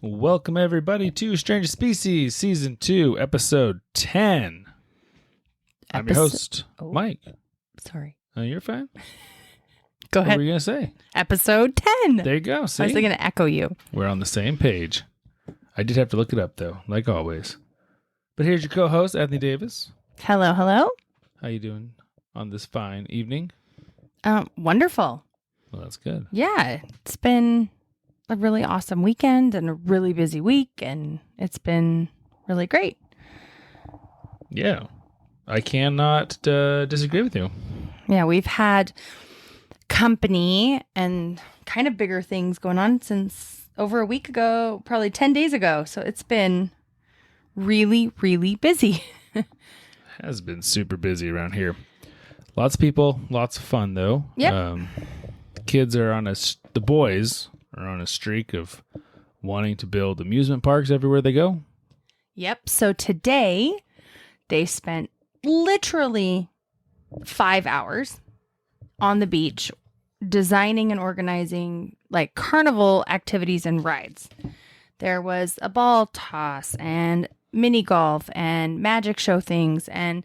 Welcome, everybody, to Stranger Species, Season 2, Episode 10. I'm your host, Mike. Sorry. You're fine. Go ahead. What were you going to say? Episode 10. There you go. See? I was going to echo you. We're on the same page. I did have to look it up, though, like always. But here's your co-host, Ethney Davis. Hello, hello. How you doing on this fine evening? Wonderful. Well, that's good. Yeah, it's been a really awesome weekend and a really busy week, and it's been really great. Yeah. I cannot disagree with you. Yeah, we've had company and kind of bigger things going on since over a week ago, probably 10 days ago. So it's been really, really busy. Has been super busy around here. Lots of people, lots of fun, though. Yep. The kids are the boys are on a streak of wanting to build amusement parks everywhere they go. Yep. So today they spent literally 5 hours on the beach designing and organizing like carnival activities and rides. There was a ball toss and mini golf and magic show things and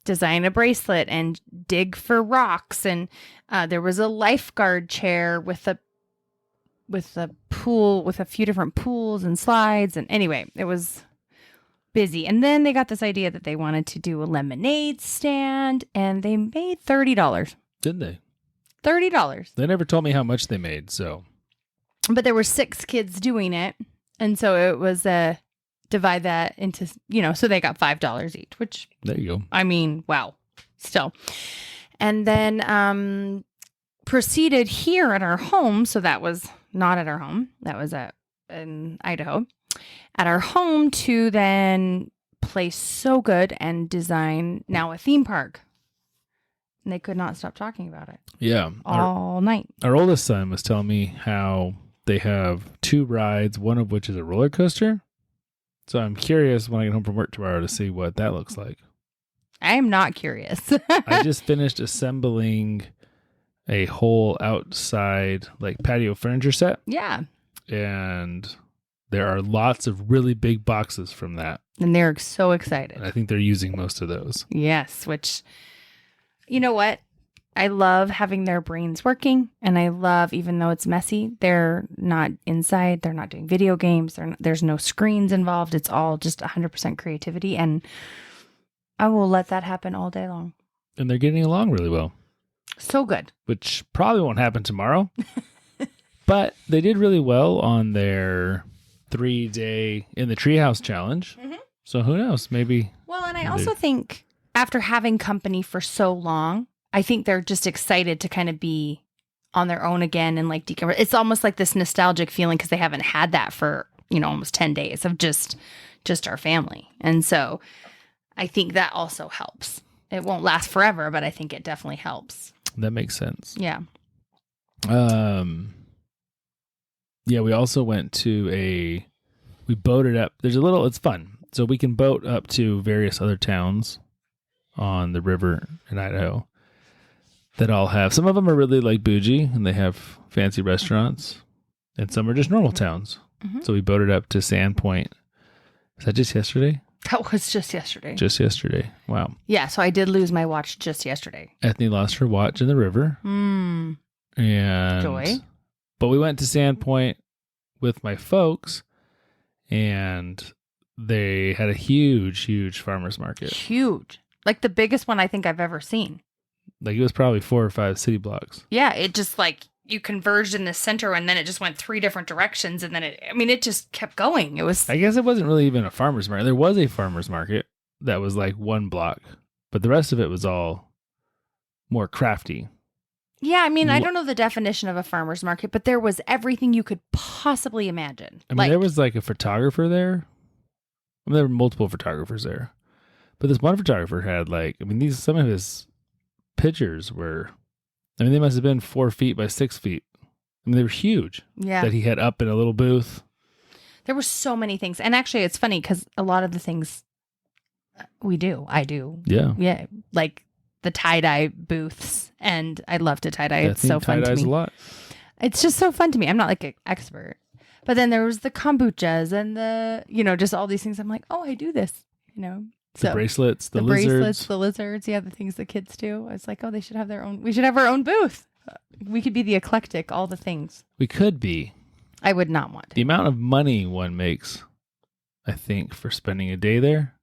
design a bracelet and dig for rocks. And there was a lifeguard chair with a pool with a few different pools and slides. And anyway, it was busy. And then they got this idea that they wanted to do a lemonade stand, and they made $30. Didn't they? $30. They never told me how much they made, so. But there were 6 kids doing it. And so it was divide that into, so they got $5 each, which. There you go. I mean, wow. Still. And then proceeded here at our home. So that was not at our home. That was in Idaho. At our home to then play so good and design now a theme park. And they could not stop talking about it. Yeah. All night. Our oldest son was telling me how they have 2 rides, one of which is a roller coaster. So I'm curious when I get home from work tomorrow to see what that looks like. I am not curious. I just finished assembling a whole outside like patio furniture set. Yeah. And there are lots of really big boxes from that. And they're so excited. And I think they're using most of those. Yes, which, you know what? I love having their brains working. And I love, even though it's messy, they're not inside. They're not doing video games. There's no screens involved. It's all just 100% creativity. And I will let that happen all day long. And they're getting along really well. So good. Which probably won't happen tomorrow. But they did really well on their 3-day in the treehouse challenge. Mm-hmm. So who knows? Maybe. Well, and I also think after having company for so long, I think they're just excited to kind of be on their own again and like decompress. It's almost like this nostalgic feeling because they haven't had that for, almost 10 days of just our family. And so I think that also helps. It won't last forever, but I think it definitely helps. That makes sense. Yeah. Yeah, we also went to we boated up. It's fun. So we can boat up to various other towns on the river in Idaho that all have, some of them are really like bougie and they have fancy restaurants, and some are just normal towns. Mm-hmm. So we boated up to Sandpoint. Is that just yesterday? That was just yesterday. Just yesterday. Wow. Yeah, so I did lose my watch just yesterday. Ethney lost her watch in the river. And joy. But we went to Sandpoint with my folks, and they had a huge, huge farmer's market. Huge. Like the biggest one I think I've ever seen. Like it was probably 4 or 5 city blocks. Yeah, it just like you converged in the center and then it just went 3 different directions, and then it just kept going. I guess it wasn't really even a farmer's market. There was a farmer's market that was like 1 block, but the rest of it was all more crafty. Yeah, I don't know the definition of a farmer's market, but there was everything you could possibly imagine. There was like a photographer there. There were multiple photographers there. But this one photographer had some of his pictures were, they must have been 4 feet by 6 feet. They were huge. Yeah. That he had up in a little booth. There were so many things. And actually, it's funny because a lot of the things I do. Yeah. Yeah. Like the tie-dye booths. And I love to tie-dye. It's so fun to tie-dyes me. a lot. It's just so fun to me. I'm not like an expert. But then there was the kombuchas and the, just all these things. I'm like, oh, I do this, The bracelets, the bracelets, lizards. the lizards. Yeah, the things the kids do. I was like, oh, they should have their own. We should have our own booth. We could be the eclectic, all the things. We could be. I would not want to. The amount of money one makes, I think, for spending a day there,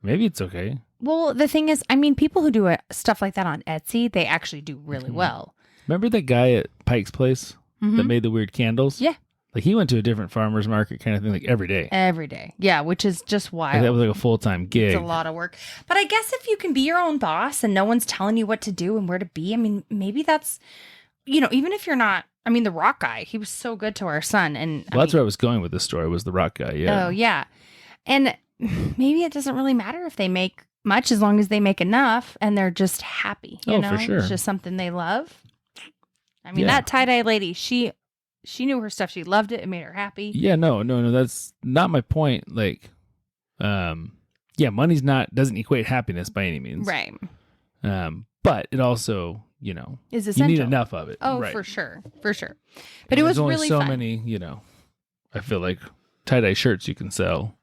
maybe it's okay. Well, the thing is, people who do stuff like that on Etsy, they actually do really well. Remember that guy at Pike's Place that made the weird candles? Yeah. Like he went to a different farmer's market kind of thing, like every day. Every day. Yeah, which is just wild. Like that was like a full-time gig. It's a lot of work. But I guess if you can be your own boss and no one's telling you what to do and where to be, maybe that's, even if you're not, the rock guy, he was so good to our son. And that's where I was going with this story, was the rock guy. Yeah. Oh, yeah. And maybe it doesn't really matter if they make much as long as they make enough and they're just happy. You know? For sure. It's just something they love. That tie-dye lady, she knew her stuff. She loved it. It made her happy. Yeah, no. That's not my point. Like, money's doesn't equate happiness by any means. Right. But it also, is essential. you need enough of it. Oh, right. For sure. But it was only really so fun. many, I feel like tie-dye shirts you can sell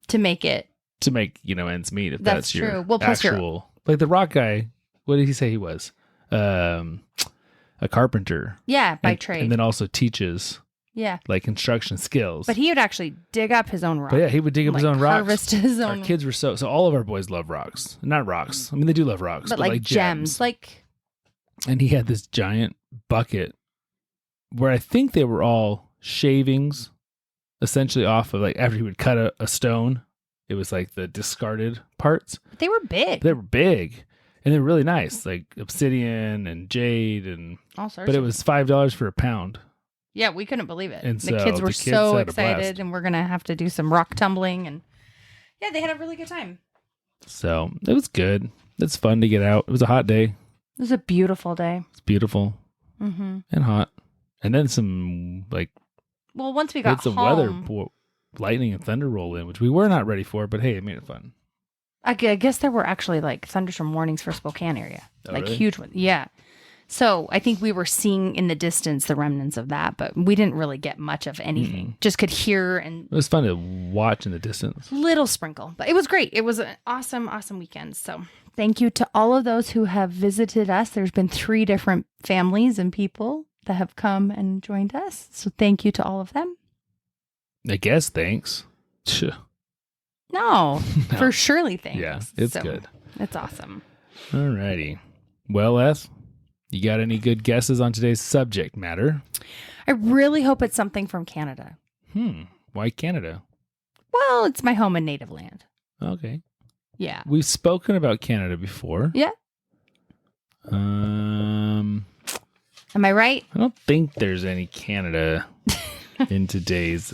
to make ends meet. If that's your true. Well, plus actual, like the rock guy. What did he say he was? A carpenter. Yeah, by trade. And then also teaches. Yeah. Like construction skills. But he would actually dig up his own rocks. But yeah, he would dig up his own rocks. Harvest his own. Our kids were so all of our boys love rocks. Not rocks. They do love rocks. But like gems. And he had this giant bucket where I think they were all shavings essentially off of after he would cut a stone. It was like the discarded parts. They were big. They were big. And they're really nice, like obsidian and jade and all sorts. But it was $5 for a pound. Yeah, we couldn't believe it. And the kids were so excited, and we're gonna have to do some rock tumbling, and yeah, they had a really good time. So it was good. It's fun to get out. It was a hot day. It was a beautiful day. It's beautiful and hot, and then some once we got some home, weather, lightning and thunder roll in, which we were not ready for, but hey, it made it fun. I guess there were actually thunderstorm warnings for Spokane area, really? Huge ones. Yeah. So I think we were seeing in the distance the remnants of that, but we didn't really get much of anything. Just could hear, and it was fun to watch in the distance. Little sprinkle, but it was great. It was an awesome, awesome weekend. So thank you to all of those who have visited us. There's been 3 different families and people that have come and joined us. So thank you to all of them. I guess thanks. No, for surely thanks. Yeah, it's good. It's awesome. All righty. Well, Eth, you got any good guesses on today's subject matter? I really hope it's something from Canada. Why Canada? Well, it's my home and native land. Okay. Yeah. We've spoken about Canada before. Yeah. Am I right? I don't think there's any Canada in today's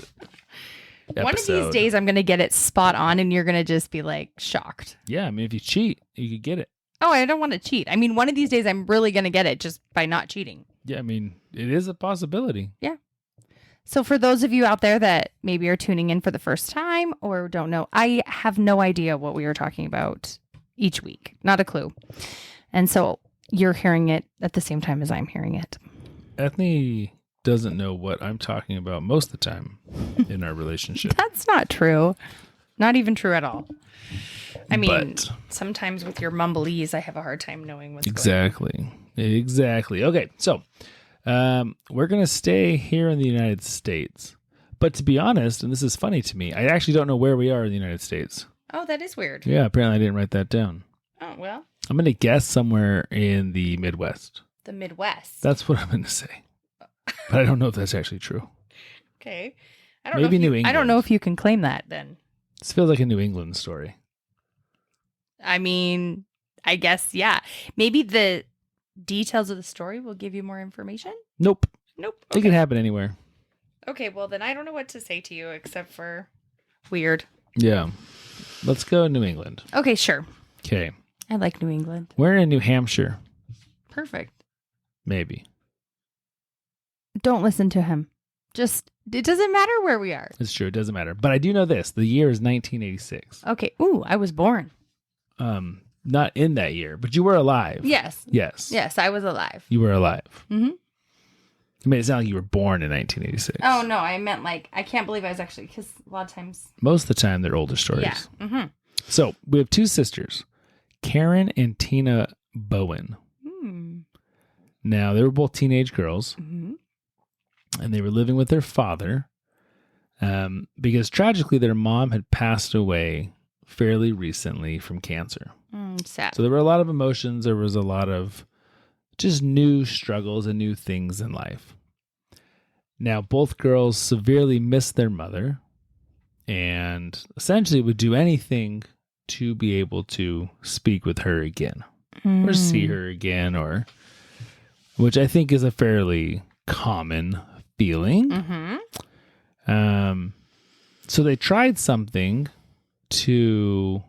episode. One of these days I'm going to get it spot on and you're going to just be shocked. Yeah, if you cheat, you could get it. Oh, I don't want to cheat. One of these days I'm really going to get it just by not cheating. Yeah, it is a possibility. Yeah. So for those of you out there that maybe are tuning in for the first time or don't know, I have no idea what we are talking about each week. Not a clue. And so you're hearing it at the same time as I'm hearing it. Ethney doesn't know what I'm talking about most of the time in our relationship. That's not true. Not even true at all. But sometimes with your mumbleese, I have a hard time knowing what's Exactly. Okay, so we're going to stay here in the United States. But to be honest, and this is funny to me, I actually don't know where we are in the United States. Oh, that is weird. Yeah, apparently I didn't write that down. Oh, well. I'm going to guess somewhere in the Midwest. The Midwest. That's what I'm going to say. But I don't know if that's actually true. Okay. Maybe New England. I don't know if you can claim that then. This feels like a New England story. I guess, yeah. Maybe the details of the story will give you more information? Nope. Okay. It could happen anywhere. Okay, well, then I don't know what to say to you except for weird. Yeah. Let's go New England. Okay, sure. Okay. I like New England. We're in New Hampshire. Perfect. Maybe. Don't listen to him. Just It doesn't matter where we are. It's true. It doesn't matter. But I do know this. The year is 1986. Okay. Ooh, I was born. Not in that year, but you were alive. Yes. Yes. Yes, I was alive. You were alive. Mm-hmm. You made it sound like you were born in 1986. Oh, no. I meant like, I can't believe I was actually, because a lot of times. Most of the time, they're older stories. Yeah. Mm-hmm. So we have two sisters, Karen and Tina Bowen. Now, they were both teenage girls, and they were living with their father because tragically their mom had passed away fairly recently from cancer. Sad. So there were a lot of emotions. There was a lot of just new struggles and new things in life. Now, both girls severely missed their mother and essentially would do anything to be able to speak with her again or see her again, or which I think is a fairly common feeling. So they tried something to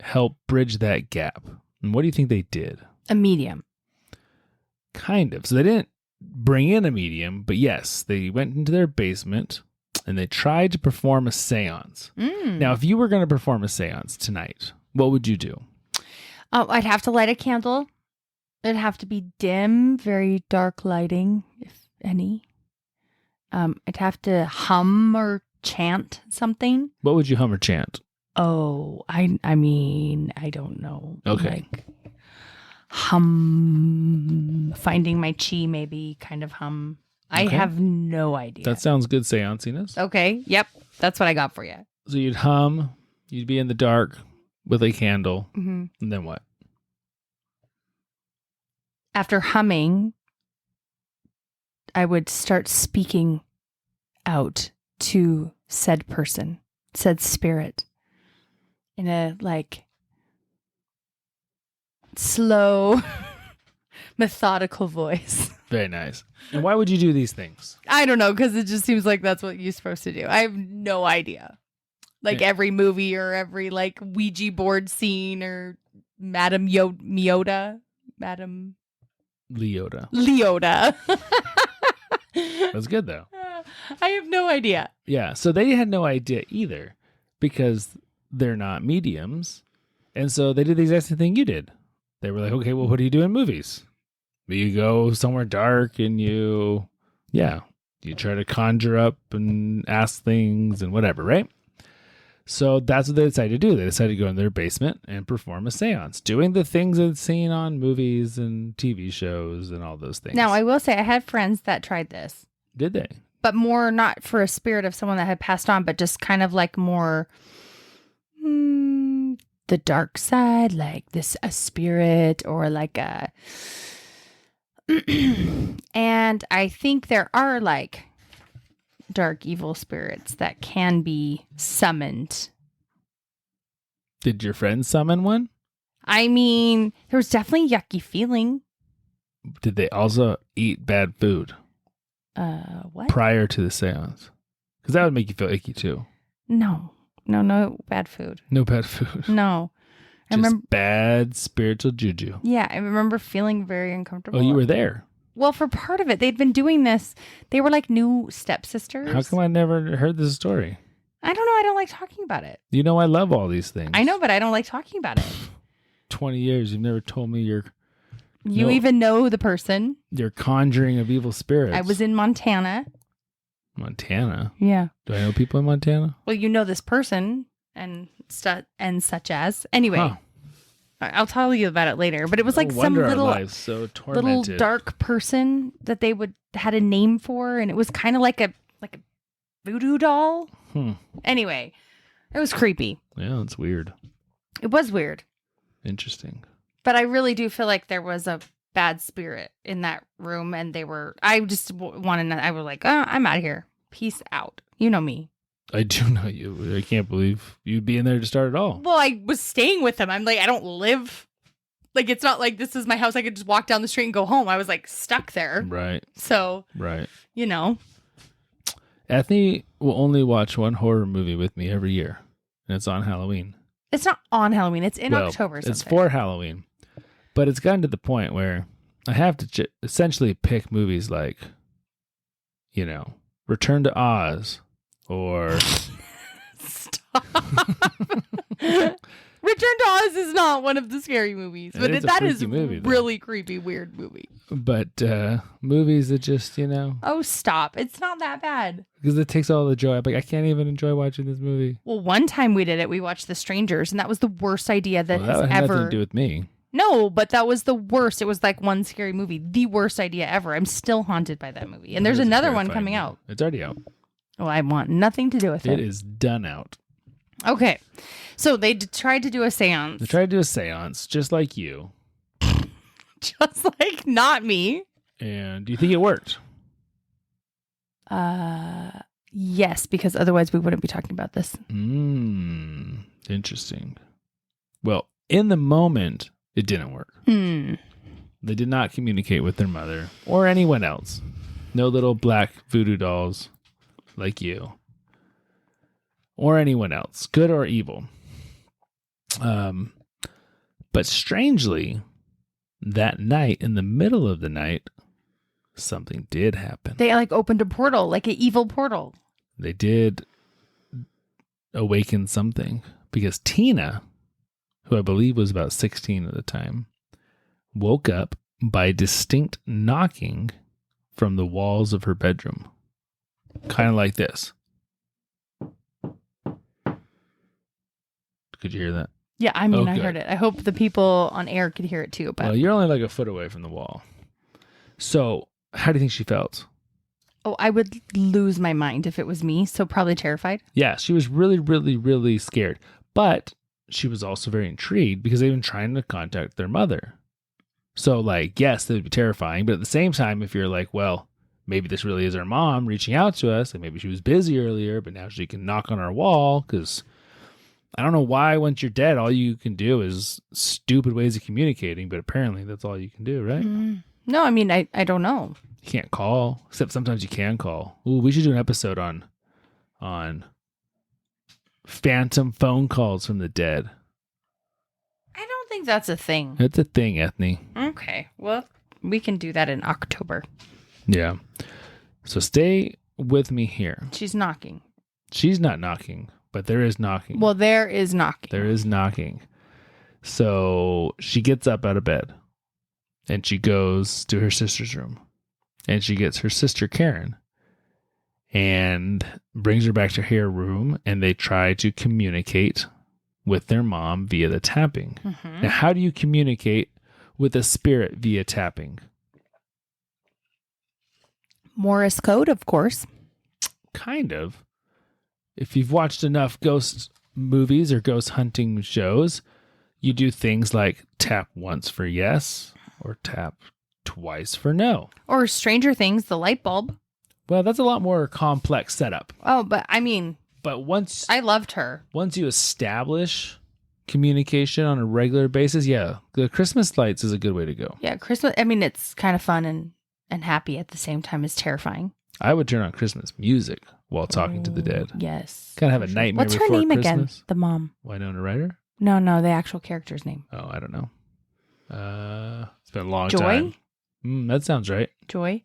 help bridge that gap. And what do you think they did? A medium. Kind of. So they didn't bring in a medium, but yes, they went into their basement and they tried to perform a seance. Now, if you were going to perform a seance tonight, what would you do? I'd have to light a candle. It'd have to be dim, very dark lighting, if any. I'd have to hum or chant something. What would you hum or chant? Oh, I mean, I don't know. Okay. Like hum, finding my chi, maybe kind of hum. I Okay. have no idea. That sounds good, seanciness. Okay. Yep. That's what I got for you. So you'd hum, you'd be in the dark with a candle, Mm-hmm. and then what? After humming, I would start speaking out to said person, said spirit, in a like slow, methodical voice. Very nice. And why would you do these things? I don't know, because it just seems like that's what you're supposed to do. I have no idea. Like Yeah. every movie or every like Ouija board scene or Madame Leota. That's good, though. I have no idea. Yeah, so they had no idea either because they're not mediums. And so they did the exact same thing you did. They were like, okay, well, what do you do in movies? You go somewhere dark and you try to conjure up and ask things and whatever, right? So that's what they decided to do. They decided to go in their basement and perform a seance, doing the things they'd seen on movies and TV shows and all those things. Now, I will say I had friends that tried this, Did they? but more not for a spirit of someone that had passed on, but just kind of like more the dark side, like a spirit or like a... And I think there are like dark evil spirits that can be summoned. Did your friend summon one? I mean, there was definitely yucky feeling. Did they also eat bad food What? prior to the seance? Because that would make you feel icky too. No bad food. No bad food. No. I Just remember. bad spiritual juju. Yeah, I remember feeling very uncomfortable. Oh, you were there. Well, for part of it, they'd been doing this. They were like new stepsisters. How come I never heard this story? I don't know. I don't like talking about it. You know I love all these things. I know, but I don't like talking about it. 20 years, you've never told me You No. even know the person. you're conjuring of evil spirits. I was in Montana. Montana. Yeah. Do I know people in Montana? Well, you know this person and such as. Anyway, Huh. I'll tell you about it later. But it was No like some wonder our little lives so tormented. dark person that they had a name for, and it was kind of like a voodoo doll. Anyway, it was creepy. Yeah, it's weird. It was weird. Interesting. But I really do feel like there was a bad spirit in that room, and I just wanted to, I was like, oh, I'm out of here. Peace out. You know me. I do know you. I can't believe you'd be in there to start it all. Well, I was staying with them. I'm like, I don't live, like, it's not like this is my house. I could just walk down the street and go home. I was like stuck there. Right. So, Right. you know. Ethney will only watch one horror movie with me every year, and it's on Halloween. It's not on Halloween. It's in Well, October. It's for Halloween. But it's gotten to the point where I have to essentially pick movies like, Return to Oz or Stop. Return to Oz is not one of the scary movies, but that is a movie, really creepy, weird movie. But movies that just, Oh, stop. It's not that bad. Because it takes all the joy. I'm like, I can't even enjoy watching this movie. Well, one time we did it. We watched The Strangers, and that was the worst idea that has had ever... nothing to do with me. No, but that was the worst. It was like one scary movie. The worst idea ever. I'm still haunted by that movie. And there's another one coming out. It's already out. Well, I want nothing to do with it. It is done out. Okay. So they tried to do a seance. They tried to do a seance, just like you. Just like not me. And do you think it worked? Yes, because otherwise we wouldn't be talking about this. Interesting. Well, in the moment, it didn't work. They did not communicate with their mother or anyone else. No little black voodoo dolls like you. Or anyone else, good or evil. But strangely, that night, in the middle of the night, something did happen. They opened a portal, like an evil portal. They did awaken something because Tina, who I believe was about 16 at the time, woke up by distinct knocking from the walls of her bedroom. Kind of like this. Could you hear that? Yeah, I mean, I heard it. I hope the people on air could hear it too. But well, you're only like a foot away from the wall. So, how do you think she felt? Oh, I would lose my mind if it was me. So probably terrified. Yeah, she was really, really, really scared. But she was also very intrigued because they've been trying to contact their mother. So, yes, that would be terrifying. But at the same time, if you're like, well, maybe this really is our mom reaching out to us. Like maybe she was busy earlier, but now she can knock on our wall because... I don't know why once you're dead, all you can do is stupid ways of communicating, but apparently that's all you can do, right? No, I mean, I don't know. You can't call, except sometimes you can call. Ooh, we should do an episode on phantom phone calls from the dead. I don't think that's a thing. It's a thing, Ethney. Okay, well, we can do that in October. Yeah. So stay with me here. She's knocking. She's not knocking. But there is knocking. Well, there is knocking. There is knocking. So she gets up out of bed and she goes to her sister's room and she gets her sister Karen and brings her back to her room and they try to communicate with their mom via the tapping. Mm-hmm. Now, how do you communicate with a spirit via tapping? Morse code, of course. Kind of. If you've watched enough ghost movies or ghost hunting shows, you do things like tap once for yes or tap twice for no. Or Stranger Things, the light bulb. Well, that's a lot more complex setup. Oh, but I mean... But once... I loved her. Once you establish communication on a regular basis, yeah, the Christmas lights is a good way to go. Yeah, Christmas... I mean, it's kind of fun and happy at the same time as terrifying. I would turn on Christmas music while talking to the dead. Yes. Kind of have a nightmare What's before her name Christmas. again? The mom. Winona Ryder? No, the actual character's name. Oh, I don't know. It's been a long Joy? time. That sounds right. Joy?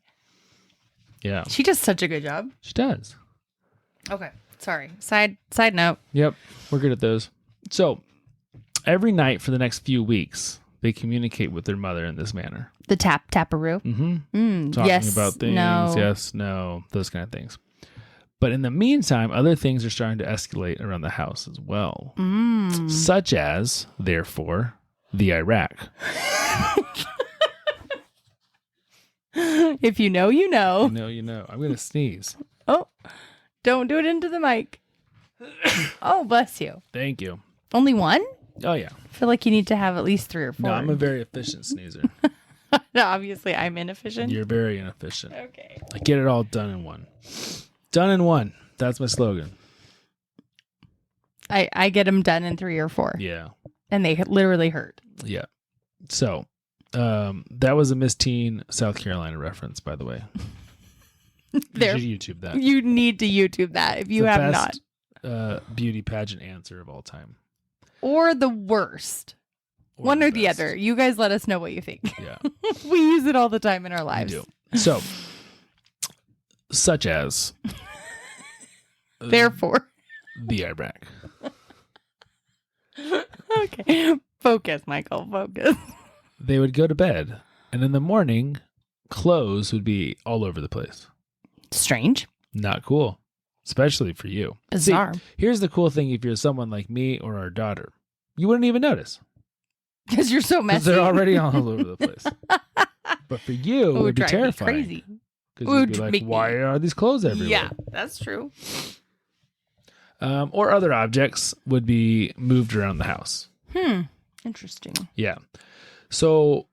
Yeah. She does such a good job. She does. Okay. Sorry. Side note. Yep. We're good at those. So, every night for the next few weeks, they communicate with their mother in this manner. The taparoo. Mm-hmm. Talking yes, about things. no. Yes, no. Those kind of things. But in the meantime, other things are starting to escalate around the house as well. Such as, therefore, the Iraq. If you know, you know. You know. I'm going to sneeze. Oh, don't do it into the mic. Oh, bless you. Thank you. Only one? Oh, yeah. I feel like you need to have at least 3 or 4. No, I'm a very efficient sneezer. No, obviously, I'm inefficient. You're very inefficient. Okay. I get it all done in one. Done in one. That's my slogan. I get them done in 3 or 4. Yeah. And they literally hurt. Yeah. So, that was a Miss Teen, South Carolina reference, by the way. You should YouTube that. You need to YouTube that if you have not. Beauty pageant answer of all time. Or the worst. Or one the or the best. other. You guys let us know what you think. Yeah. We use it all the time in our lives. We do. So, such as Therefore. the Iraq. Okay. Focus, Michael. Focus. They would go to bed, and in the morning, clothes would be all over the place. Strange. Not cool, especially for you. Bizarre. See, here's the cool thing: if you're someone like me or our daughter, you wouldn't even notice Because you're so because messy. they're already all over the place. But for you, it would be drive me terrifying. crazy. Because you'd be like, make why me- are these clothes everywhere? Yeah, that's true. Or other objects would be moved around the house. Interesting. Yeah. So,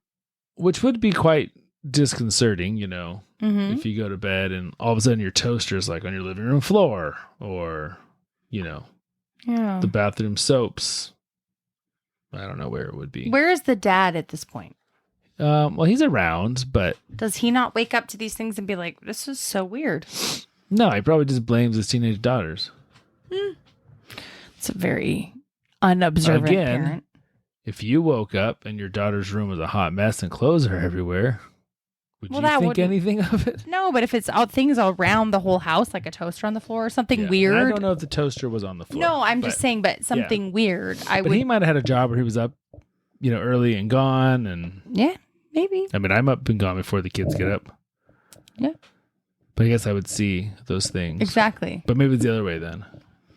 which would be quite disconcerting, you know, if you go to bed and all of a sudden your toaster's like on your living room floor, or, you know, Yeah. the bathroom soaps. I don't know where it would be. Where is the dad at this point? Well, he's around, but Does he not wake up to these things and be like, this is so weird? no, he probably just blames his teenage daughters. It's a very unobservant Again, parent. If you woke up and your daughter's room was a hot mess and clothes are everywhere, would Well, you that think wouldn't- anything of it? No, but if it's all things around the whole house, like a toaster on the floor or something Yeah. weird. And I don't know if the toaster was on the floor. No, I'm just saying, but something weird. I But would. he might have had a job where he was up, you know, early and gone. And Yeah, maybe. I mean, I'm up and gone before the kids get up. Yeah. But I guess I would see those things. Exactly. But maybe it's the other way then.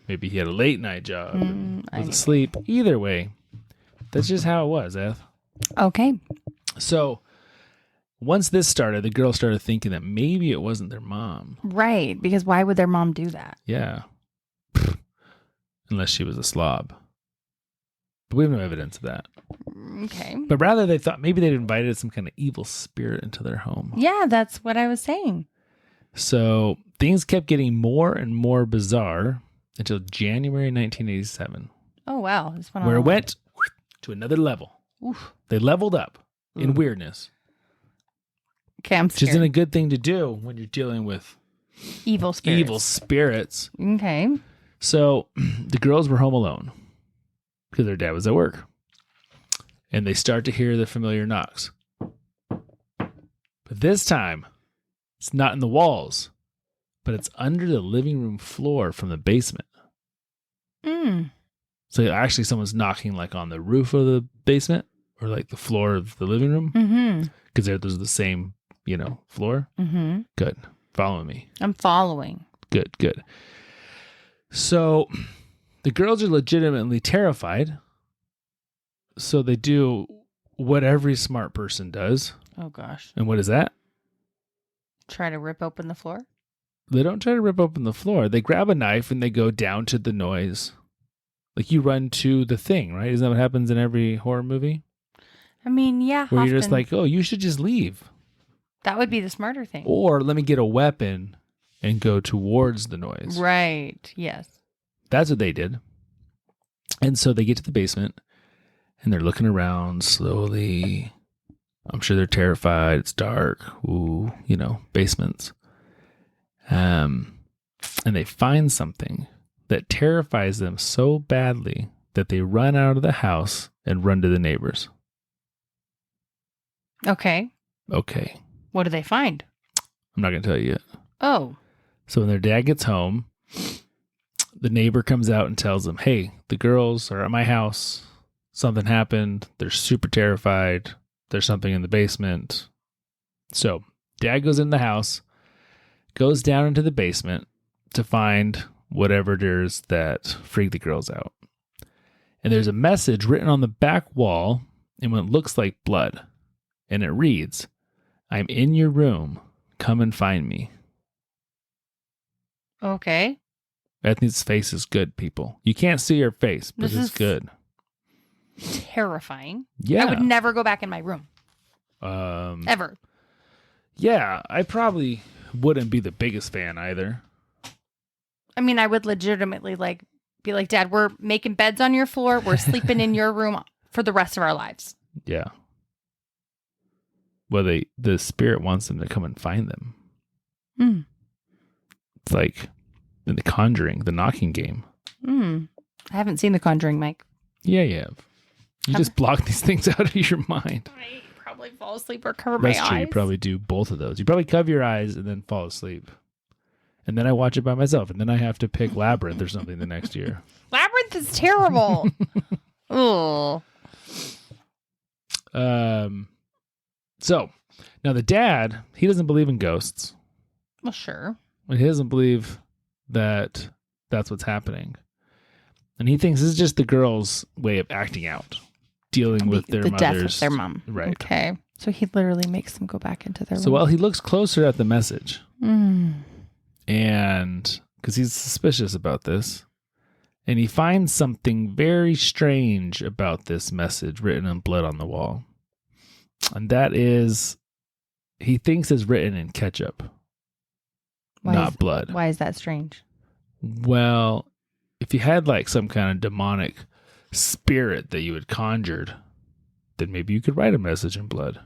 Maybe he had a late night job and I was know. asleep. Either way, that's just how it was, Eth. Okay. So once this started, the girls started thinking that maybe it wasn't their mom. Right. Because why would their mom do that? Yeah. Unless she was a slob. But we have no evidence of that. Okay. But rather, they thought maybe they'd invited some kind of evil spirit into their home. Yeah, that's what I was saying. So things kept getting more and more bizarre until January 1987, Oh, wow. This went where it on. went to another level. Oof. They leveled up in weirdness, Okay, I'm which scared. isn't a good thing to do when you're dealing with Evil spirits. evil spirits. Okay. So the girls were home alone because their dad was at work. And they start to hear the familiar knocks. But this time, it's not in the walls, but it's under the living room floor from the basement. So actually someone's knocking like on the roof of the basement or like the floor of the living room. Mm-hmm. Because those are the same, you know, floor. Mm-hmm. Good. Follow me. I'm following. Good, good. So the girls are legitimately terrified. So they do what every smart person does. Oh, gosh. And what is that? Try to rip open the floor? They don't try to rip open the floor. They grab a knife and they go down to the noise. Like you run to the thing, right? Isn't that what happens in every horror movie? I mean, yeah. Where you're just often. like, oh, you should just leave. That would be the smarter thing. Or let me get a weapon and go towards the noise. Right. Yes. That's what they did. And so they get to the basement and they're looking around slowly. I'm sure they're terrified. It's dark. Ooh, you know, basements. And they find something that terrifies them so badly that they run out of the house and run to the neighbors. Okay. Okay. What do they find? I'm not going to tell you yet. Oh. So when their dad gets home, the neighbor comes out and tells them, hey, the girls are at my house. Something happened. They're super terrified. There's something in the basement. So dad goes in the house, goes down into the basement to find whatever it is that freaked the girls out. And there's a message written on the back wall in what looks like blood. And it reads, I'm in your room. Come and find me. Okay. Ethney's face is good, people. You can't see her face, but This it's is good. Terrifying. Yeah. I would never go back in my room. Ever. Yeah, I probably wouldn't be the biggest fan either. I mean, I would legitimately be like, Dad, we're making beds on your floor. We're sleeping in your room for the rest of our lives. Yeah. Well, the spirit wants them to come and find them. Mm. It's like in The Conjuring, the knocking game. I haven't seen The Conjuring, Mike. Yeah, you have. You just block these things out of your mind. I probably fall asleep or cover That's my true. eyes. You probably do both of those. You probably cover your eyes and then fall asleep. And then I watch it by myself. And then I have to pick Labyrinth or something the next year. Labyrinth is terrible. Oh. So now the dad, he doesn't believe in ghosts. Well, sure. He doesn't believe that that's what's happening. And he thinks this is just the girl's way of acting out, dealing with their mother's death of their mom. Right. Okay. So he literally makes them go back into their room. So while he looks closer at the message, and because he's suspicious about this, and he finds something very strange about this message written in blood on the wall. And that is, he thinks it's written in ketchup, not blood. Why is that strange? Well, if you had like some kind of demonic spirit that you had conjured, then maybe you could write a message in blood.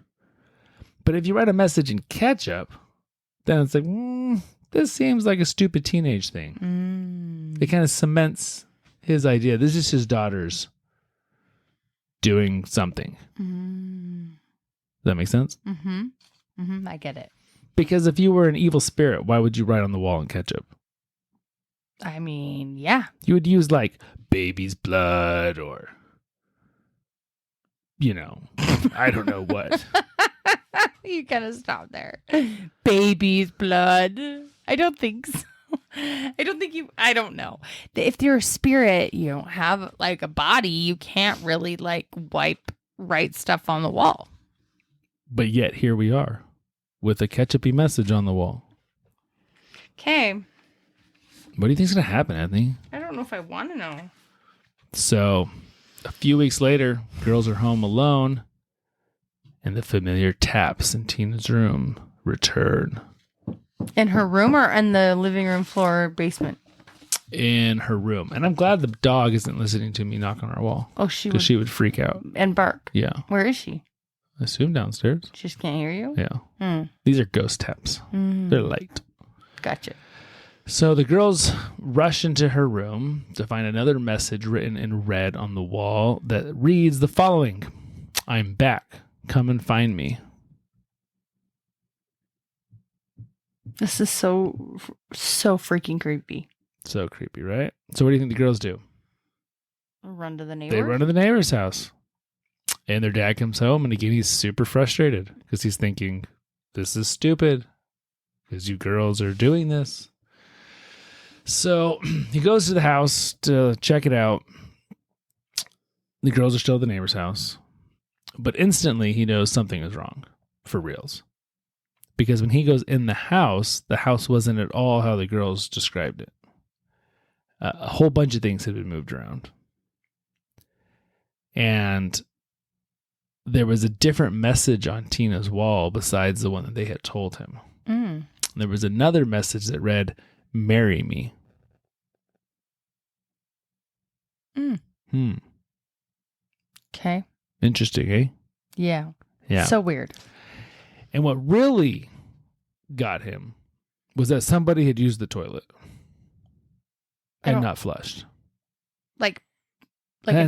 But if you write a message in ketchup, then it's like, this seems like a stupid teenage thing. It kind of cements his idea. This is his daughter's doing something. Does that make sense? I get it. Because if you were an evil spirit, why would you write on the wall in ketchup? I mean, yeah. You would use like baby's blood or, I don't know what. You gotta stop there. Baby's blood. I don't think so. I don't know. If you're a spirit, you don't have like a body, you can't really like write stuff on the wall. But yet here we are with a ketchupy message on the wall. Okay. What do you think's going to happen, Ethney? I don't know if I want to know. So a few weeks later, girls are home alone and the familiar taps in Tina's room return. In her room or in the living room floor basement? In her room. And I'm glad the dog isn't listening to me knock on our wall. Oh, because she would freak out. And bark. Yeah. Where is she? I assume downstairs. She just can't hear you? Yeah. These are ghost taps. They're light. Gotcha. So the girls rush into her room to find another message written in red on the wall that reads the following: I'm back. Come and find me. This is so freaking creepy. So creepy, right? So what do you think the girls do? Run to the neighbor? They run to the neighbor's house. And their dad comes home, and again, he's super frustrated because he's thinking, this is stupid because you girls are doing this. So he goes to the house to check it out. The girls are still at the neighbor's house. But instantly, he knows something is wrong, for reals. Because when he goes in the house wasn't at all how the girls described it. A whole bunch of things had been moved around. And there was a different message on Tina's wall besides the one that they had told him. There was another message that read, marry me. Okay. Interesting, eh? Yeah. Yeah. So weird. And what really got him was that somebody had used the toilet and not flushed.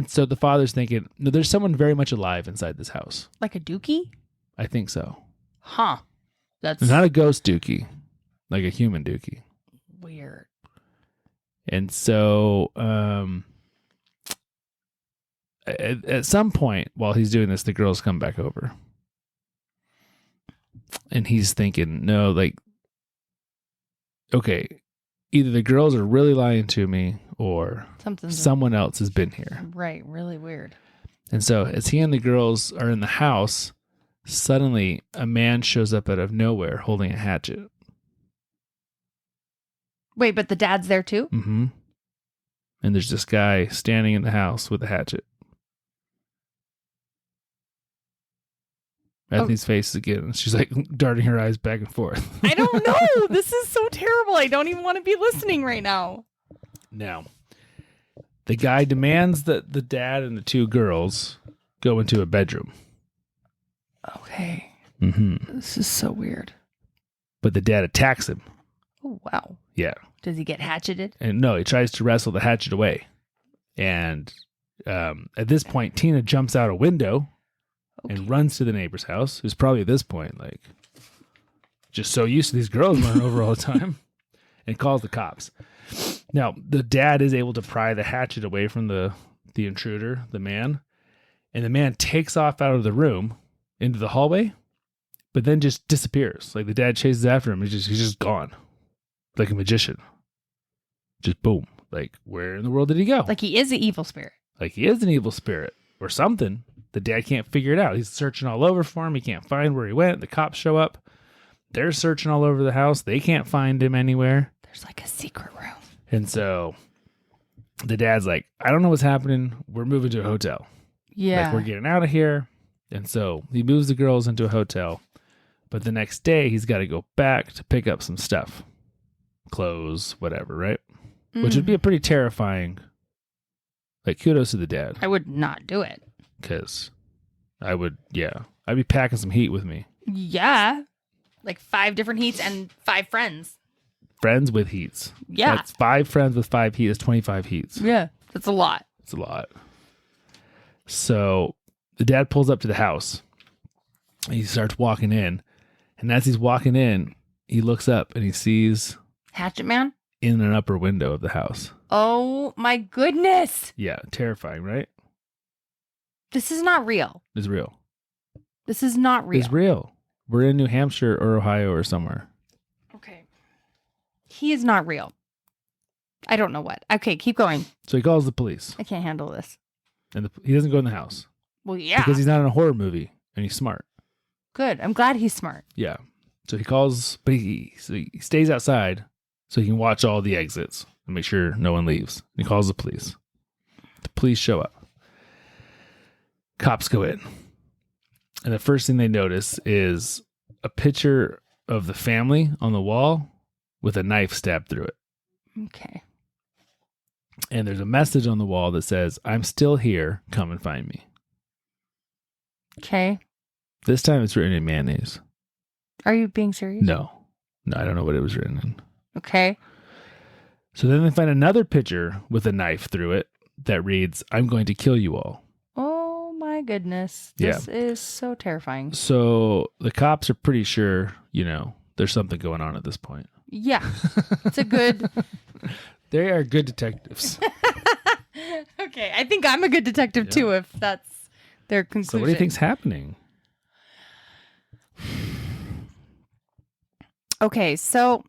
So the father's thinking, no, there's someone very much alive inside this house. Like a dookie? I think so. Huh. That's Not a ghost dookie, like a human dookie. weird. And so at some point while he's doing this, the girls come back over. And he's thinking, no, okay, either the girls are really lying to me or someone else has been here. Right. Really weird. And so as he and the girls are in the house, suddenly a man shows up out of nowhere holding a hatchet. Wait, but the dad's there too? Mm-hmm. And there's this guy standing in the house with a hatchet. Ethney's face again. She's like darting her eyes back and forth. I don't know. This is so terrible. I don't even want to be listening right now. Now, the guy demands that the dad and the two girls go into a bedroom. Okay. Mm-hmm. This is so weird. But the dad attacks him. Oh, wow. Yeah. Does he get hatcheted? And no, he tries to wrestle the hatchet away. And at this point, Tina jumps out a window and runs to the neighbor's house, who's probably at this point, just so used to these girls running over all the time. and calls the cops. Now, the dad is able to pry the hatchet away from the intruder, the man, and the man takes off out of the room into the hallway, but then just disappears. Like the dad chases after him. He's just gone. Like a magician. Just boom. Like, where in the world did he go? Like he is an evil spirit. Like he is an evil spirit or something. The dad can't figure it out. He's searching all over for him. He can't find where he went. The cops show up. They're searching all over the house. They can't find him anywhere. There's like a secret room. And so the dad's like, I don't know what's happening. We're moving to a hotel. Yeah. Like, we're getting out of here. And so he moves the girls into a hotel. But the next day, he's got to go back to pick up some stuff. Clothes, whatever, right? Which would be a pretty terrifying, like, kudos to the dad. I would not do it. Because I'd be packing some heat with me. Yeah. Like 5 different heats and 5 friends. Friends with heats. Yeah. That's 5 friends with 5 heats. That's 25 heats. Yeah. That's a lot. It's a lot. So the dad pulls up to the house. He starts walking in. And as he's walking in, he looks up and he sees Hatchet Man? in an upper window of the house. Oh my goodness. Yeah, terrifying, right? This is not real. It's real. This is not real. It's real. We're in New Hampshire or Ohio or somewhere. Okay. He is not real. I don't know what. Okay, keep going. So he calls the police. I can't handle this. And he doesn't go in the house. Well, yeah. Because he's not in a horror movie and he's smart. Good. I'm glad he's smart. Yeah. So he calls, but he stays outside so he can watch all the exits and make sure no one leaves. And he calls the police. The police show up. Cops go in. And the first thing they notice is a picture of the family on the wall with a knife stabbed through it. Okay. And there's a message on the wall that says, I'm still here. Come and find me. Okay. This time it's written in mayonnaise. Are you being serious? No, I don't know what it was written in. Okay. So then they find another picture with a knife through it that reads, I'm going to kill you all. Oh my goodness. This is so terrifying. So the cops are pretty sure, there's something going on at this point. Yeah. It's a good... They are good detectives. Okay. I think I'm a good detective too, if that's their conclusion. So what do you think's happening? Okay, so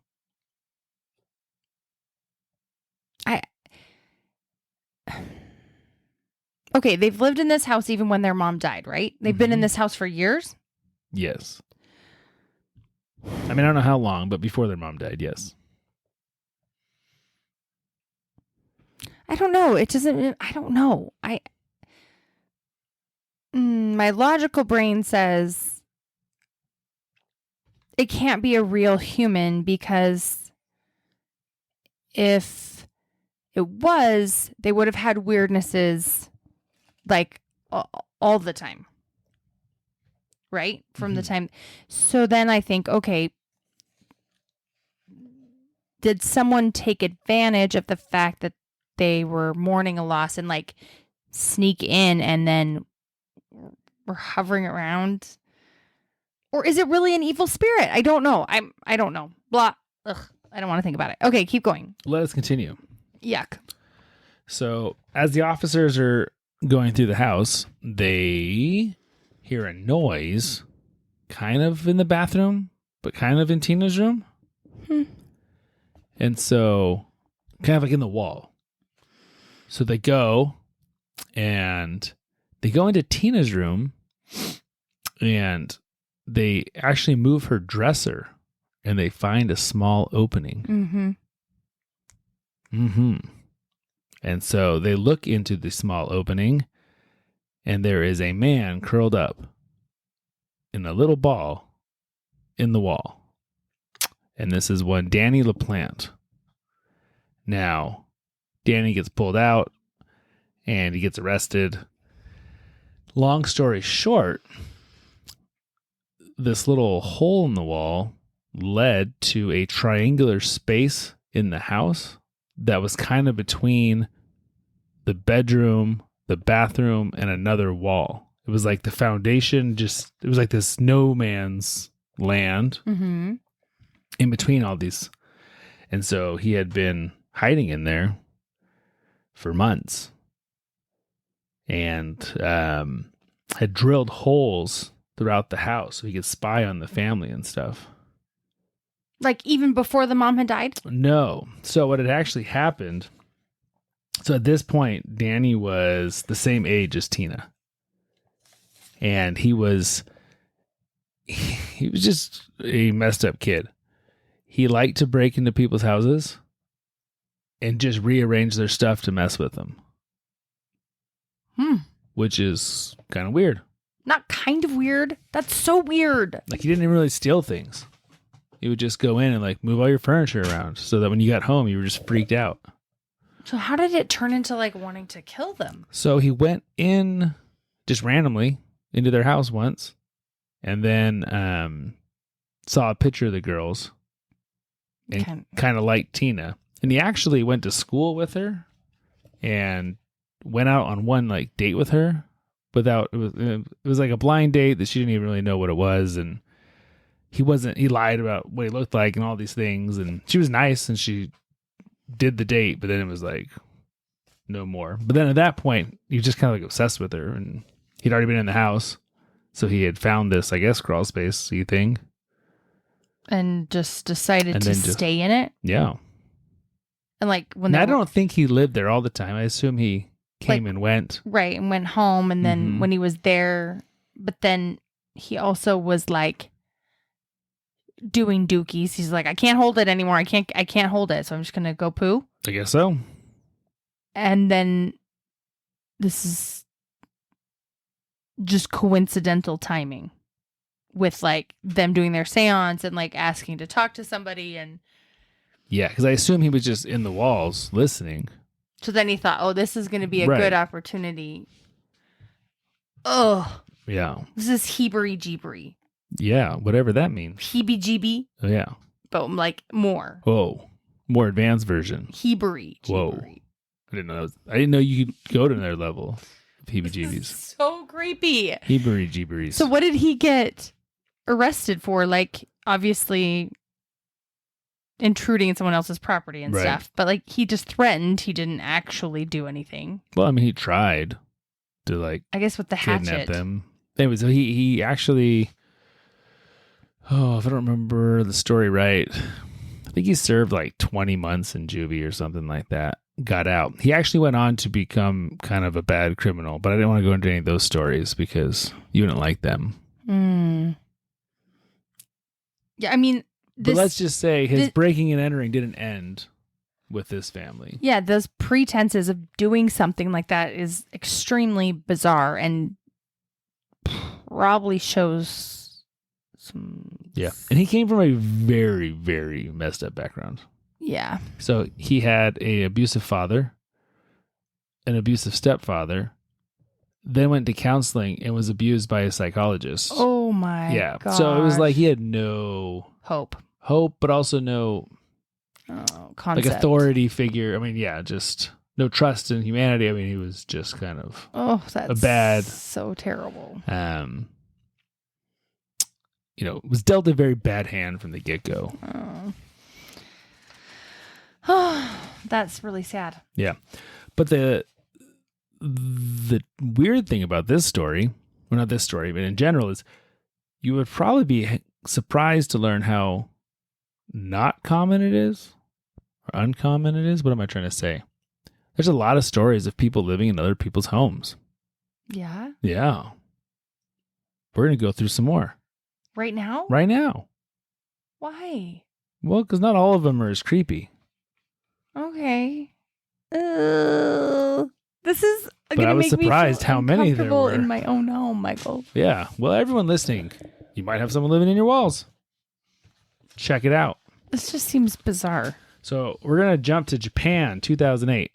Okay, they've lived in this house even when their mom died, right? They've been in this house for years? Yes. I mean, I don't know how long, but before their mom died, yes. I don't know. I don't know. My logical brain says it can't be a real human because if it was, they would have had weirdnesses like all the time. Right? From the time. So then I think, okay, did someone take advantage of the fact that they were mourning a loss and like sneak in and then were hovering around? Or is it really an evil spirit? I don't know. I don't know. Blah. Ugh. I don't want to think about it. Okay, keep going. Let us continue. Yuck. So as the officers are going through the house, they hear a noise kind of in the bathroom, but kind of in Tina's room. And so kind of like in the wall. So they go into Tina's room and they actually move her dresser and they find a small opening. And so they look into the small opening and there is a man curled up in a little ball in the wall. And this is one Danny LaPlante. Now, Danny gets pulled out and he gets arrested. Long story short, this little hole in the wall led to a triangular space in the house that was kind of between the bedroom, the bathroom, and another wall. It was like the foundation it was like this no man's land in between all these. And so he had been hiding in there for months and had drilled holes throughout the house so he could spy on the family and stuff. Like even before the mom had died? No. So what had actually happened, so at this point, Danny was the same age as Tina. And he was just a messed up kid. He liked to break into people's houses and just rearrange their stuff to mess with them. Which is kind of weird. Not kind of weird. That's so weird. Like, he didn't even really steal things. He would just go in and like move all your furniture around so that when you got home, you were just freaked out. So how did it turn into like wanting to kill them? So he went in just randomly into their house once and then saw a picture of the girls and kind of liked Tina. And he actually went to school with her and went out on one like date with her without, it was like a blind date that she didn't even really know what it was. And he lied about what he looked like and all these things. And she was nice and she did the date, but then it was like no more. But then at that point, he was just kind of like obsessed with her and he'd already been in the house. So he had found this, I guess, crawl space-y thing. And just decided to stay in it? Yeah. And like when I don't think he lived there all the time. I assume he came and went. Right, and went home. And then when he was there, but then he also was like doing dookies. He's like, I can't hold it anymore. I can't hold it. So I'm just going to go poo. I guess so. And then this is just coincidental timing with like them doing their seance and like asking to talk to somebody. And yeah, because I assume he was just in the walls listening. So then he thought, oh, this is going to be a good opportunity. Oh. Yeah. This is heebery-jeebery. Yeah, whatever that means. Heebie-jeebie. Oh, yeah. But like more. Oh, more advanced version. Heebery-jeebery. Whoa. I didn't know you could go to their level of heebie-jeebies. So creepy. Heebery-jeeberies. So what did he get arrested for? Like, obviously intruding in someone else's property and stuff. But like, he just threatened. He didn't actually do anything. Well, I mean, he tried to like, I guess with the hatchet. Kidnap them. Anyway, so he actually, if I don't remember the story right, I think he served like 20 months in juvie or something like that. Got out. He actually went on to become kind of a bad criminal, but I didn't want to go into any of those stories because you wouldn't like them. Yeah, I mean, but let's just say his breaking and entering didn't end with this family. Yeah, those pretenses of doing something like that is extremely bizarre and probably shows some... Yeah, and he came from a very, very messed up background. Yeah. So he had an abusive father, an abusive stepfather, then went to counseling and was abused by a psychologist. Oh my God. So it was like he had no hope, but also no concept. like authority figure. I mean, yeah, just no trust in humanity. I mean, he was just kind of so terrible. Was dealt a very bad hand from the get-go. Oh, that's really sad. Yeah. But the weird thing about this story, well, not this story, but in general, is you would probably be surprised to learn how not common it is or uncommon it is. What am I trying to say? There's a lot of stories of people living in other people's homes. Yeah? Yeah. We're going to go through some more. Right now? Right now. Why? Well, because not all of them are as creepy. Okay. This is but I was surprised how many there were in my own home, Michael. Yeah. Well, everyone listening, you might have someone living in your walls. Check it out. This just seems bizarre. So we're going to jump to Japan, 2008.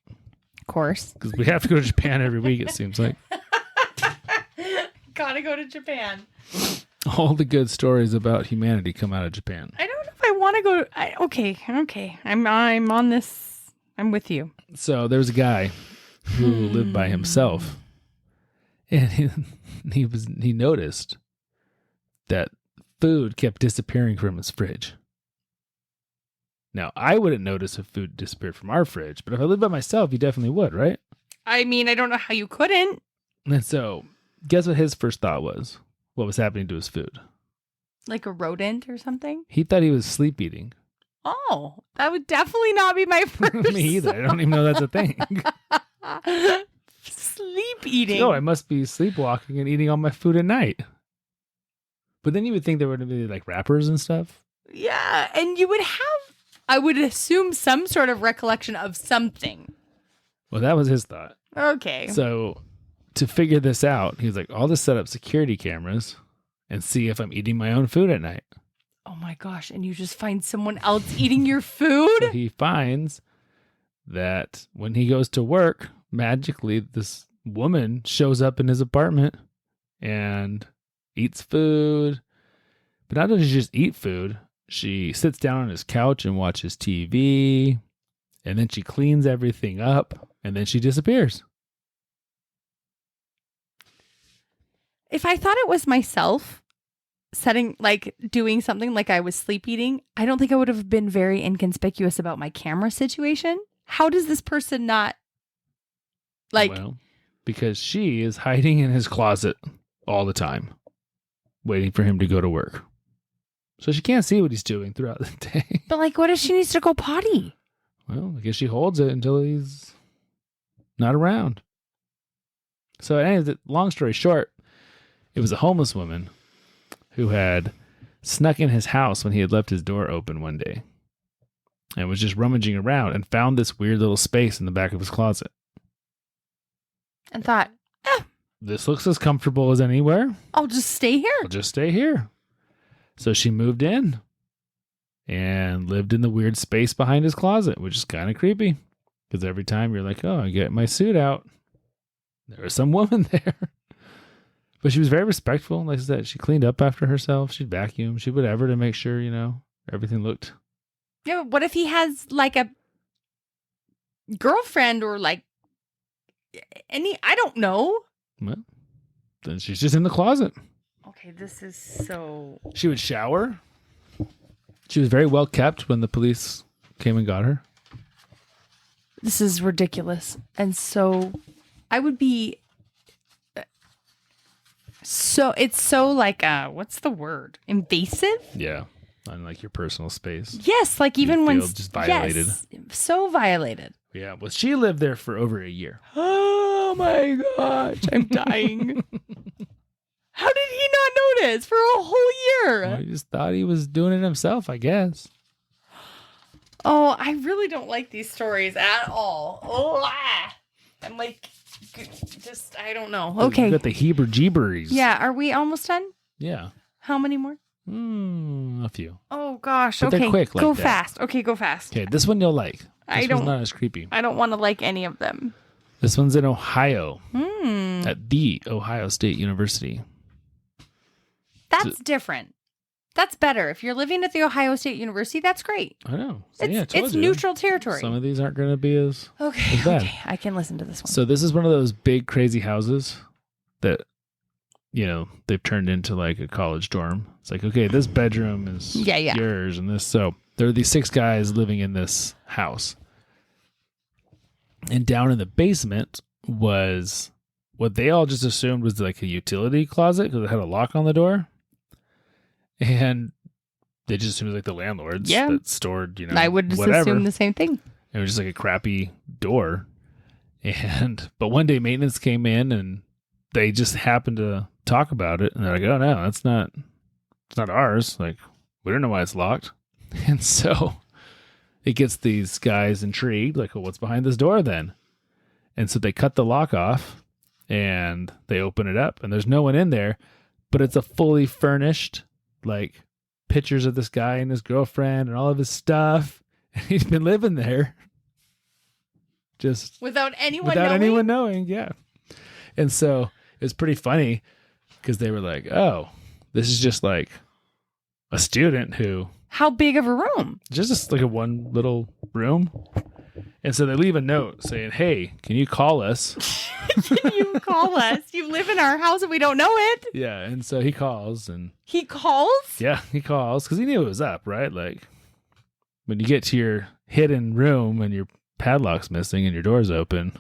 Of course. Because we have to go to Japan every week, it seems like. Gotta go to Japan. All the good stories about humanity come out of Japan. I don't know if I want to go. Okay. I'm on this. I'm with you. So there was a guy who lived by himself, and he noticed that food kept disappearing from his fridge. Now, I wouldn't notice if food disappeared from our fridge, but if I lived by myself, you definitely would, right? I mean, I don't know how you couldn't. And so, guess what his first thought was? What was happening to his food? Like a rodent or something? He thought he was sleep eating. Oh, that would definitely not be my first. Me either. I don't even know that's a thing. Sleep eating. No, I must be sleepwalking and eating all my food at night. But then you would think there would be like wrappers and stuff. Yeah, and you would have, I would assume, some sort of recollection of something. Well, that was his thought. Okay. So to figure this out, he was like, I'll just set up security cameras and see if I'm eating my own food at night. Oh my gosh, and you just find someone else eating your food? So he finds that when he goes to work, magically this woman shows up in his apartment and eats food. But not does she just eat food, she sits down on his couch and watches TV, and then she cleans everything up, and then she disappears. If I thought it was myself doing something like I was sleep eating, I don't think I would have been very inconspicuous about my camera situation. How does this person not Well, because she is hiding in his closet all the time, waiting for him to go to work. So she can't see what he's doing throughout the day. But what if she needs to go potty? Well, I guess she holds it until he's not around. So anyway, long story short, it was a homeless woman who had snuck in his house when he had left his door open one day and was just rummaging around and found this weird little space in the back of his closet. And thought, This looks as comfortable as anywhere. I'll just stay here. I'll just stay here. So she moved in and lived in the weird space behind his closet, which is kind of creepy because every time you're like, oh, I get my suit out, there was some woman there. But she was very respectful. Like I said, she cleaned up after herself. She'd vacuum. She'd whatever to make sure, everything looked. Yeah, but what if he has a girlfriend or I don't know. Well, then she's just in the closet. Okay, this is so... She would shower. She was very well kept when the police came and got her. This is ridiculous. And so I would be... So it's so what's the word? Invasive? Yeah. On your personal space. Yes, even when... just violated. Yes, so violated. Yeah. Well, she lived there for over a year. Oh my gosh, I'm dying. How did he not notice for a whole year? Well, he just thought he was doing it himself, I guess. Oh, I really don't like these stories at all. Oh, I'm I don't know. Okay. You got the heebie-jeebies. Yeah, are we almost done? Yeah. How many more? A few. Oh gosh. But okay. they're quick go that. fast. Okay, go fast. Okay, this one you'll like. This one's not as creepy. I don't want to like any of them. This one's in Ohio. At the Ohio State University. That's different. That's better. If you're living at the Ohio State University, that's great. I know. It's neutral territory. Some of these aren't going to be as bad. Okay. I can listen to this one. So this is one of those big, crazy houses that, they've turned into a college dorm. It's okay, this bedroom is yours and this. So there are these 6 guys living in this house. And down in the basement was what they all just assumed was a utility closet because it had a lock on the door. And they just assumed it was the landlord's that stored, I would just whatever. assume the same thing. It was just a crappy door. But one day maintenance came in and they just happened to talk about it. And they're like, oh no, it's not ours. We don't know why it's locked. And so it gets these guys intrigued, well, what's behind this door then? And so they cut the lock off and they open it up and there's no one in there, but it's a fully furnished, pictures of this guy and his girlfriend and all of his stuff. And he's been living there. Just without anyone knowing. Yeah. And so it's pretty funny because they were like, oh, this is just a student who... How big of a room? Just a one little room. And so they leave a note saying, hey, can you call us? Can you call us? You live in our house and we don't know it. Yeah. And so he calls and... He calls? Yeah, he calls because he knew it was up, right? when you get to your hidden room and your padlock's missing and your door's open.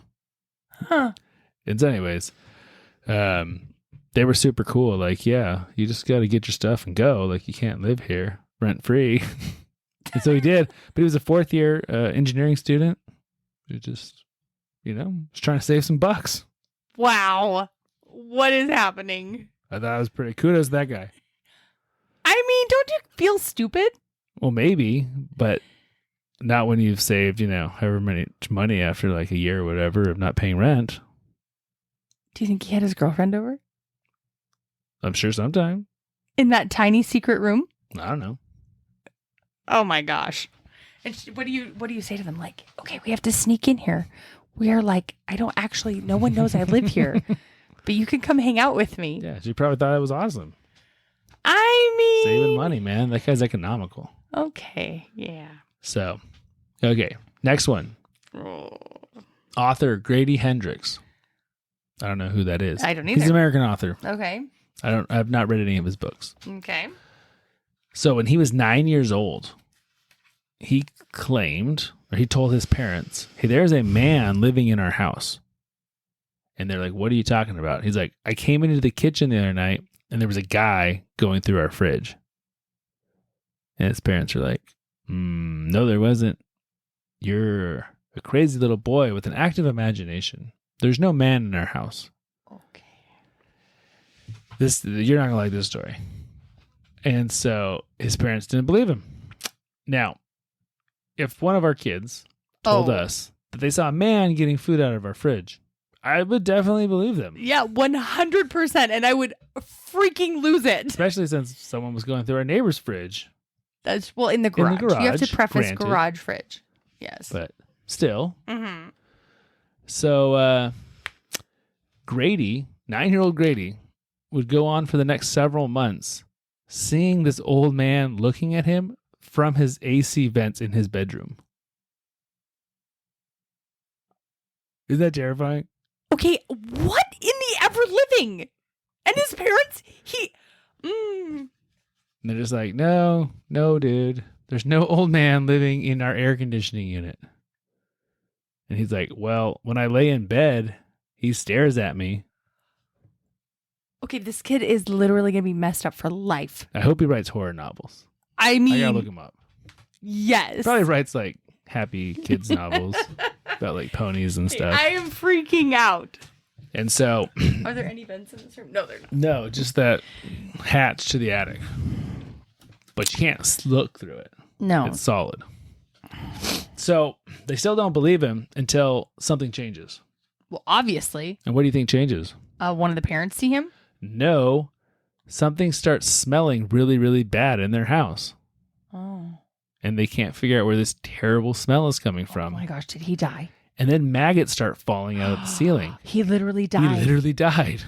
Huh. And so anyways, they were super cool. Like, yeah, you just got to get your stuff and go. Like, you can't live here rent free. And so he did. But he was a 4th year engineering student who just, was trying to save some bucks. Wow. What is happening? I thought it was pretty kudos to that guy. I mean, don't you feel stupid? Well, maybe, but not when you've saved, however much money after like a year or whatever of not paying rent. Do you think he had his girlfriend over? I'm sure sometime. In that tiny secret room? I don't know. Oh my gosh. And what do you say to them? Like, okay, we have to sneak in here. We are like, no one knows I live here, but you can come hang out with me. Yeah, she probably thought it was awesome. I mean, Saving money, man. That guy's economical. Okay, yeah. So, okay, next one. Oh. Author Grady Hendrix. I don't know who that is. I don't either. He's an American author. Okay. I've not read any of his books. Okay. So when he was 9 years old, he told his parents, hey, there's a man living in our house. And they're like, what are you talking about? He's like, I came into the kitchen the other night and there was a guy going through our fridge. And his parents are like, no, there wasn't. You're a crazy little boy with an active imagination. There's no man in our house. Okay. You're not going to like this story. And so his parents didn't believe him. Now, if one of our kids told us that they saw a man getting food out of our fridge, I would definitely believe them. Yeah, 100%. And I would freaking lose it. Especially since someone was going through our neighbor's fridge. That's, in the garage. You have to preface granted. garage fridge. Yes. But still. Mm-hmm. So Grady, 9-year-old Grady, would go on for the next several months seeing this old man looking at him from his AC vents in his bedroom. Isn't that terrifying? Okay, what in the ever living? And his parents, And they're just like, no, dude. There's no old man living in our air conditioning unit. And he's like, well, when I lay in bed, he stares at me. Okay, this kid is literally going to be messed up for life. I hope he writes horror novels. I mean, I gotta look him up. Yes. Probably writes like happy kids novels about like ponies and stuff. I am freaking out. And so, are there any vents in this room? No, they're not. No, just that hatch to the attic. But you can't look through it. No. It's solid. So they still don't believe him until something changes. Well, obviously. And what do you think changes? One of the parents see him? No. Something starts smelling really, really bad in their house. Oh. And they can't figure out where this terrible smell is coming from. Oh my gosh, did he die? And then maggots start falling out of the ceiling. He literally died. He literally died.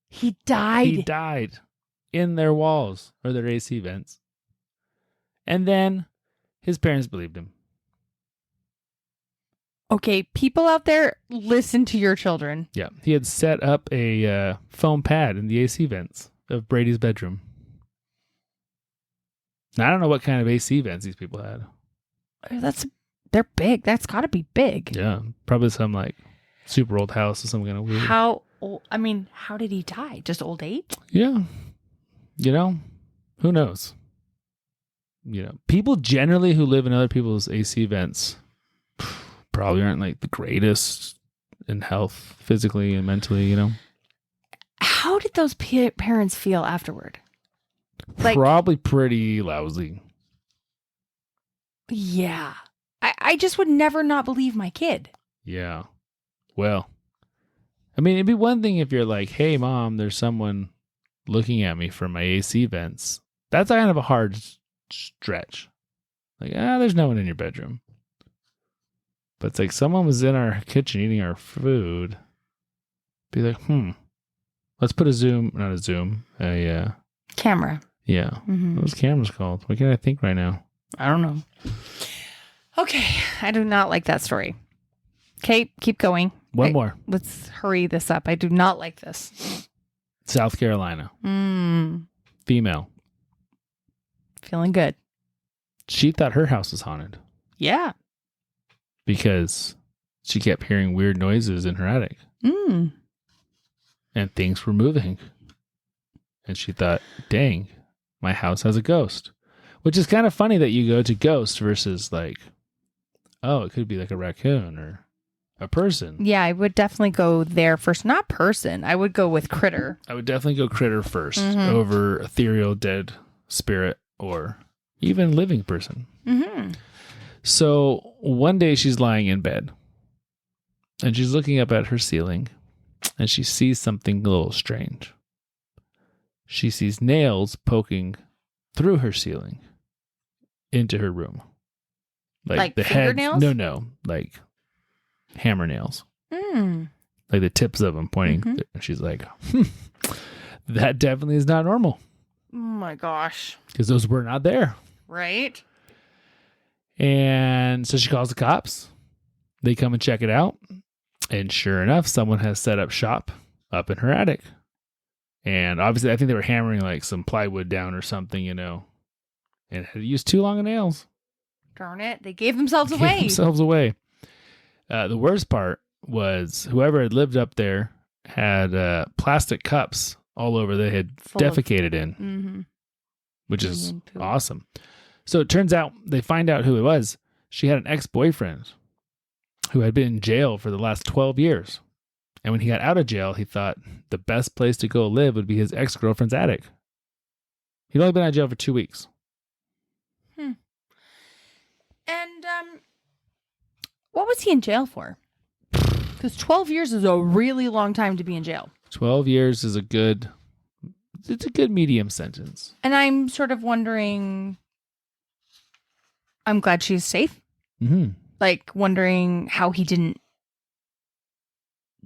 He died. He died in their walls or their AC vents. And then his parents believed him. Okay, people out there, listen to your children. Yeah, he had set up a foam pad in the AC vents of Brady's bedroom. Now, I don't know what kind of AC vents these people had. They're big. That's got to be big. Yeah, probably some like super old house or something kind of weird. How old? I mean, how did he die? Just old age? Yeah, who knows? People generally who live in other people's AC vents probably aren't like the greatest in health, physically and mentally. How did those parents feel afterward? Probably pretty lousy. Yeah. I just would never not believe my kid. Yeah. Well, I mean, it'd be one thing if you're like, hey, Mom, there's someone looking at me from my AC vents. That's kind of a hard stretch. Like, there's no one in your bedroom. But it's like someone was in our kitchen eating our food. Be like, let's put a camera. Yeah. Mm-hmm. What was cameras called? What can I think right now? I don't know. Okay. I do not like that story. Okay. Keep going. One more. Let's hurry this up. I do not like this. she thought her house was haunted Yeah. because she kept hearing weird noises in her attic Mm. and things were moving. And she thought, dang, my house has a ghost. Which is kind of funny that you go to ghost versus like, oh, it could be like a raccoon or a person. Yeah, I would definitely go there first. Not person. I would go with critter. I would definitely go critter first Mhm. over ethereal dead spirit or even living person. Mm-hmm. So one day she's lying in bed and she's looking up at her ceiling and she sees something a little strange. She sees nails poking through her ceiling into her room. Like the fingernails? head. No, like hammer nails. Mm. Like the tips of them pointing. Mhm. And she's like, that definitely is not normal Oh my gosh. because those were not there. Right? And so she calls the cops. They come and check it out. And sure enough, someone has set up shop up in her attic. And obviously, I think they were hammering like some plywood down or something, and had used too long of nails. Darn it. They gave themselves Gave away. themselves away. The worst part was whoever had lived up there had plastic cups all over they had Full of- defecated in, Mm-hmm. which is Human poop. awesome. So it turns out they find out who it was. She had an ex-boyfriend who had been in jail for the last 12 years. And when he got out of jail, he thought the best place to go live would be his ex-girlfriend's attic. He'd only been out of jail for 2 weeks. And what was he in jail for? Because 12 years is a really long time to be in jail. 12 years is it's a good medium sentence. And I'm sort of wondering, I'm glad she's safe. Mm-hmm. Like wondering how he didn't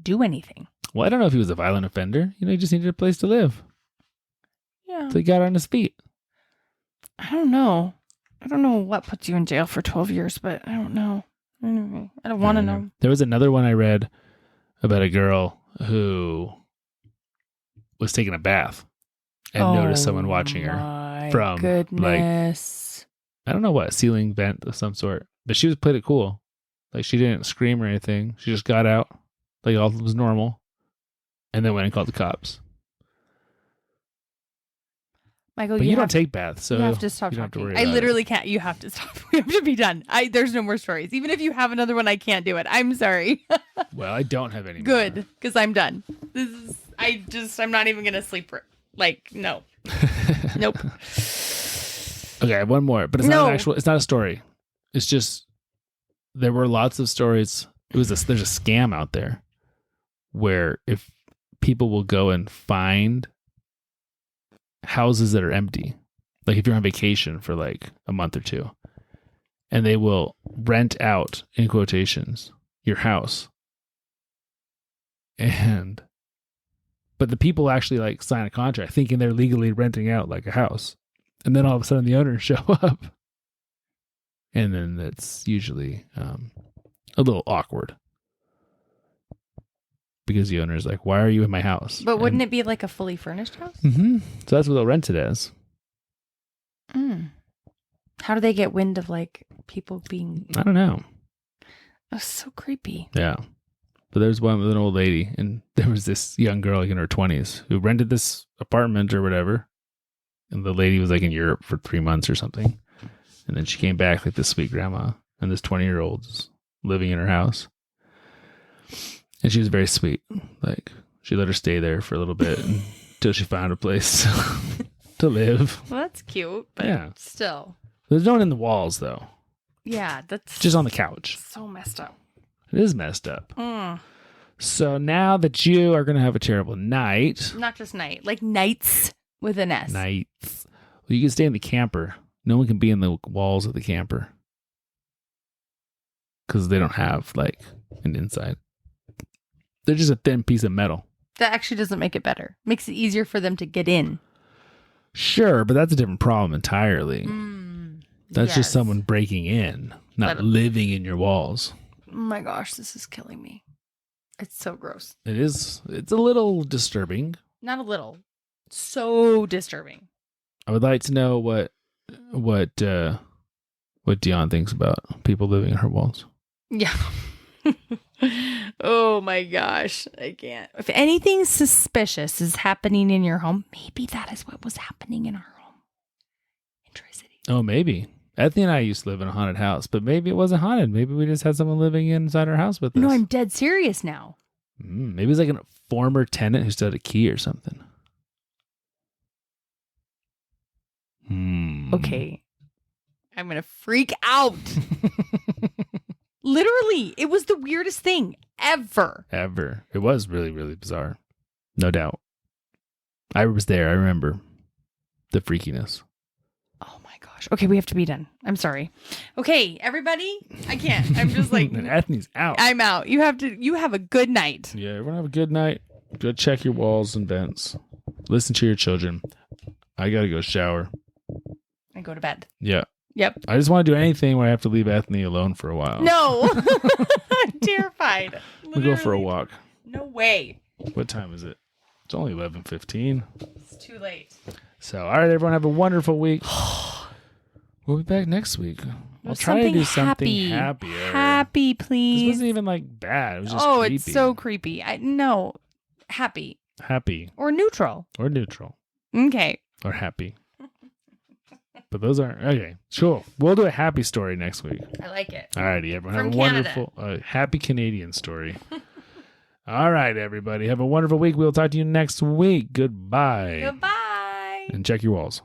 do anything. Well, I don't know if he was a violent offender. He just needed a place to live. Yeah. So he got on his feet. I don't know. I don't know what puts you in jail for 12 years, but I don't know. Anyway, I don't want to know. There was another one I read about a girl who was taking a bath and noticed someone watching her from goodness. I don't know what, ceiling vent of some sort. But she was played it cool. Like she didn't scream or anything. She just got out. Like all was normal. And then went and called the cops. Michael, But you don't take baths, so you have to stop you don't have to talking. worry I about literally can't. You have to stop. We have to be done. There's no more stories. Even if you have another one, I can't do it. I'm sorry. Well, I don't have any Good, more. because I'm done. I'm not even going to sleep. No. Nope. Okay, I have one more, but it's not it's not a story. It's just, there were lots of stories. There's a scam out there where if people will go and find houses that are empty, like if you're on vacation for like a month or two, and they will rent out, in quotations, your house. But the people actually like sign a contract thinking they're legally renting out like a house. And then all of a sudden the owners show up. And then that's usually a little awkward. Because the owner's like, why are you in my house? But wouldn't it be like a fully furnished house? Mm-hmm. So that's what they'll rent it as. Mm. How do they get wind of like people being... I don't know. That's so creepy. Yeah. But there was one with an old lady, and there was this young girl like in her 20s who rented this apartment or whatever. And the lady was like in Europe for 3 months or something. And then she came back like this sweet grandma, and this 20-year-old's living in her house. And she was very sweet. Like, she let her stay there for a little bit until she found a place to live. Well, that's cute, but Yeah. still. There's no one in the walls, though. Yeah, that's Just on the couch. so messed up. It is messed up. Mm. So now that you are going to have a terrible night. Not just night, like nights with an S. Nights. Well, you can stay in the camper. No one can be in the walls of the camper. Because they don't have, like, an inside. They're just a thin piece of metal. That actually doesn't make it better. Makes it easier for them to get in. Sure, but that's a different problem entirely. That's just Yes. someone breaking in, not living in your walls. Oh my gosh, this is killing me. It's so gross. It's a little disturbing. Not a little. So disturbing. I would like to know what what Dion thinks about people living in her walls. Yeah. Oh my gosh. I can't. If anything suspicious is happening in your home, maybe that is what was happening in our home in Tri-City. Oh, maybe. Ethney and I used to live in a haunted house, but maybe it wasn't haunted. Maybe we just had someone living inside our house with us. No, I'm dead serious now. Maybe it's like a former tenant who still had a key or something. Okay. I'm going to freak out. Literally, it was the weirdest thing ever. It was really, really bizarre. No doubt. I was there. I remember the freakiness. Oh my gosh. Okay, we have to be done. I'm sorry. Okay, everybody. I can't. I'm just like And Ethney's out. I'm out. You have a good night. Yeah, everyone have a good night. Go check your walls and vents. Listen to your children. I gotta go shower. And go to bed. Yeah. Yep. I just want to do anything where I have to leave Ethney alone for a while. No. I'm terrified. We go for a walk. No way. What time is it? It's only 11:15. It's too late. So, all right, everyone, have a wonderful week. We'll be back next week. I'll try to do something happier. Happy, This please. wasn't even like bad. It was just creepy. It's so creepy. No. Happy. Happy Or neutral. or neutral Okay. or happy. But those aren't okay. Sure, we'll do a happy story next week. I like it. All righty, everyone. From Have a Canada. wonderful, happy Canadian story. All right, everybody. Have a wonderful week. We'll talk to you next week. Goodbye. Goodbye. And check your walls.